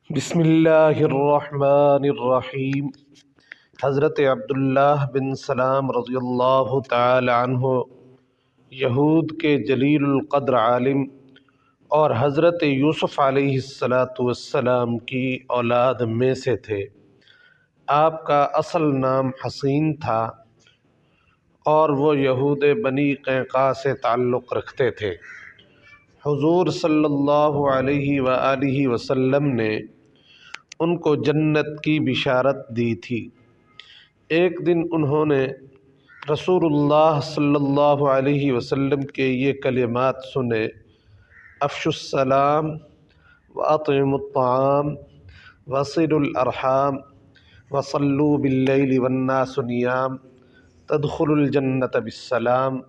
بسم اللہ الرحمن الرحیم۔ حضرت عبداللہ بن سلام رضی اللہ تعالی عنہ یہود کے جلیل القدر عالم اور حضرت یوسف علیہ السلام کی اولاد میں سے تھے۔ آپ کا اصل نام حسین تھا اور وہ یہود بنی قینقاع سے تعلق رکھتے تھے۔ حضور صلی اللہ علیہ وآلہ وسلم نے ان کو جنت کی بشارت دی تھی۔ ایک دن انہوں نے رسول اللہ صلی اللہ علیہ وسلم کے یہ کلمات سنے: افشوا السلام واطعموا الطعام وصلوا الارحام وصلوا باللیل والناس نیام تدخلوا الجنت بالسلام۔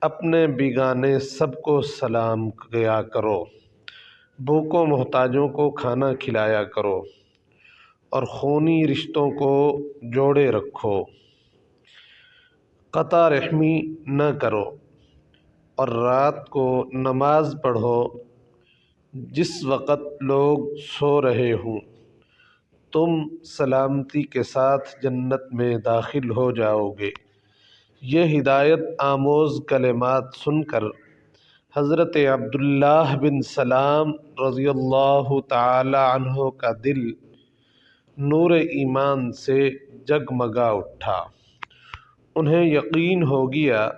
اپنے بیگانے سب کو سلام کیا کرو، بھوکوں محتاجوں کو کھانا کھلایا کرو اور خونی رشتوں کو جوڑے رکھو، قطع رحمی نہ کرو اور رات کو نماز پڑھو جس وقت لوگ سو رہے ہوں، تم سلامتی کے ساتھ جنت میں داخل ہو جاؤ گے۔ یہ ہدایت آموز کلمات سن کر حضرت عبداللہ بن سلام رضی اللہ تعالی عنہ کا دل نور ایمان سے جگمگا اٹھا۔ انہیں یقین ہو گیا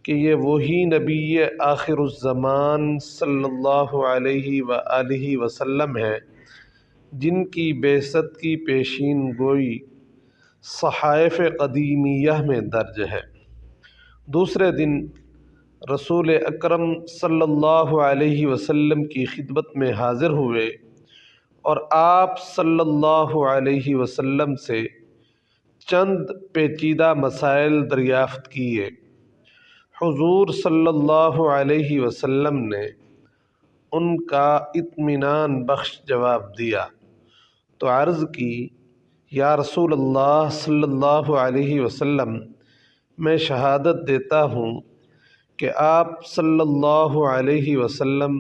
کہ یہ وہی نبی آخر الزمان صلی اللہ علیہ وآلہ وسلم ہے جن کی بعثت کی پیشین گوئی صحائف قدیمیہ میں درج ہے۔ دوسرے دن رسول اکرم صلی اللہ علیہ وسلم کی خدمت میں حاضر ہوئے اور آپ صلی اللہ علیہ وسلم سے چند پیچیدہ مسائل دریافت کیے۔ حضور صلی اللہ علیہ وسلم نے ان کا اطمینان بخش جواب دیا تو عرض کی: یا رسول اللہ صلی اللہ علیہ وسلم، میں شہادت دیتا ہوں کہ آپ صلی اللہ علیہ وسلم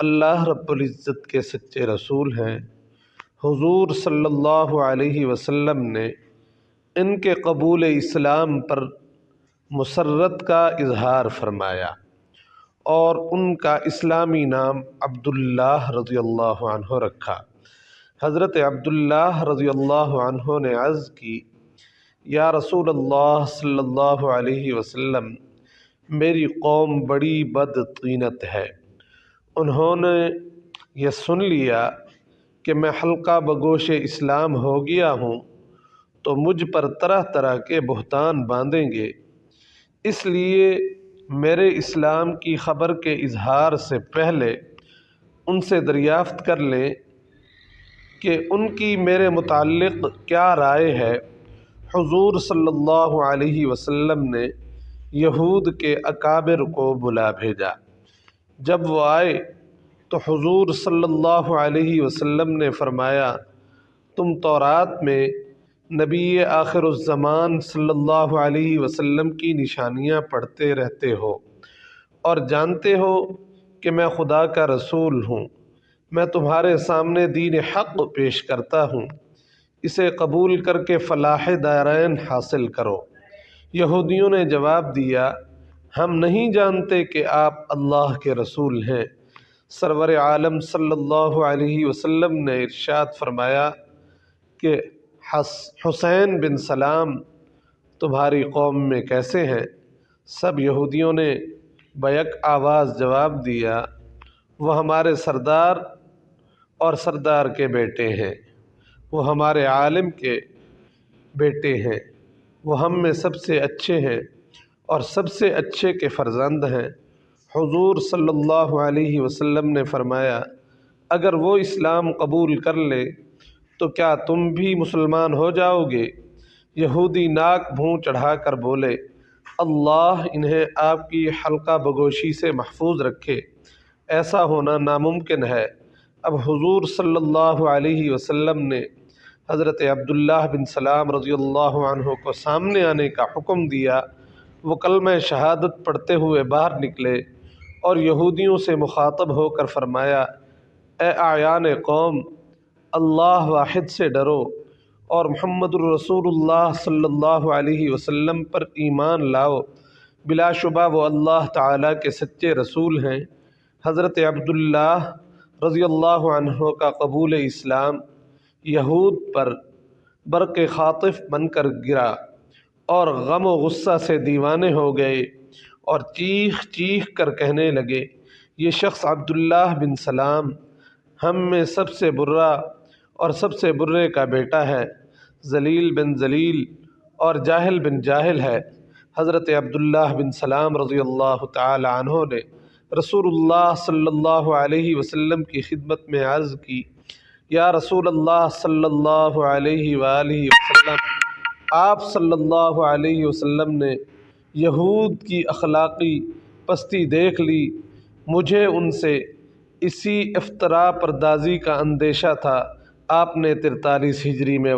اللہ رب العزت کے سچے رسول ہیں۔ حضور صلی اللہ علیہ وسلم نے ان کے قبول اسلام پر مسرت کا اظہار فرمایا اور ان کا اسلامی نام عبداللہ رضی اللہ عنہ رکھا۔ حضرت عبداللہ رضی اللہ عنہ نے عرض کی: یا رسول اللہ صلی اللہ علیہ وسلم، میری قوم بڑی بد طینت ہے۔ انہوں نے یہ سن لیا کہ میں حلقہ بگوش اسلام ہو گیا ہوں تو مجھ پر طرح طرح کے بہتان باندھیں گے، اس لیے میرے اسلام کی خبر کے اظہار سے پہلے ان سے دریافت کر لیں کہ ان کی میرے متعلق کیا رائے ہے۔ حضور صلی اللہ علیہ وسلم نے یہود کے اکابر کو بلا بھیجا۔ جب وہ آئے تو حضور صلی اللہ علیہ وسلم نے فرمایا: تم تورات میں نبی آخر الزمان صلی اللہ علیہ وسلم کی نشانیاں پڑھتے رہتے ہو اور جانتے ہو کہ میں خدا کا رسول ہوں۔ میں تمہارے سامنے دین حق پیش کرتا ہوں، اسے قبول کر کے فلاح دارین حاصل کرو۔ یہودیوں نے جواب دیا: ہم نہیں جانتے کہ آپ اللہ کے رسول ہیں۔ سرور عالم صلی اللہ علیہ وسلم نے ارشاد فرمایا کہ حسین بن سلام تمہاری قوم میں کیسے ہیں؟ سب یہودیوں نے بیک آواز جواب دیا: وہ ہمارے سردار اور سردار کے بیٹے ہیں، وہ ہمارے عالم کے بیٹے ہیں، وہ ہم میں سب سے اچھے ہیں اور سب سے اچھے کے فرزند ہیں۔ حضور صلی اللہ علیہ وسلم نے فرمایا: اگر وہ اسلام قبول کر لے تو کیا تم بھی مسلمان ہو جاؤ گے؟ یہودی ناک منہ چڑھا کر بولے: اللہ انہیں آپ کی حلقہ بگوشی سے محفوظ رکھے، ایسا ہونا ناممکن ہے۔ اب حضور صلی اللہ علیہ وسلم نے حضرت عبداللہ بن سلام رضی اللہ عنہ کو سامنے آنے کا حکم دیا۔ وہ کلمہ شہادت پڑھتے ہوئے باہر نکلے اور یہودیوں سے مخاطب ہو کر فرمایا: اے اعیان قوم، اللہ واحد سے ڈرو اور محمد الرسول اللہ صلی اللہ علیہ وسلم پر ایمان لاؤ، بلا شبہ وہ اللہ تعالیٰ کے سچے رسول ہیں۔ حضرت عبداللہ رضی اللہ عنہ کا قبول اسلام یہود پر برق خاطف بن کر گرا اور غم و غصہ سے دیوانے ہو گئے اور چیخ چیخ کر کہنے لگے، یہ شخص عبداللہ بن سلام ہم میں سب سے برا اور سب سے برے کا بیٹا ہے، ذلیل بن ذلیل اور جاہل بن جاہل ہے۔ حضرت عبداللہ بن سلام رضی اللہ تعالی عنہ نے رسول اللہ صلی اللہ علیہ وسلم کی خدمت میں عرض کی، یا رسول اللہ صلی اللہ علیہ وآلہ وسلم، آپ صلی اللہ علیہ وسلم نے یہود کی اخلاقی پستی دیکھ لی، مجھے ان سے اسی افتراء پردازی کا اندیشہ تھا۔ آپ نے 43 ہجری میں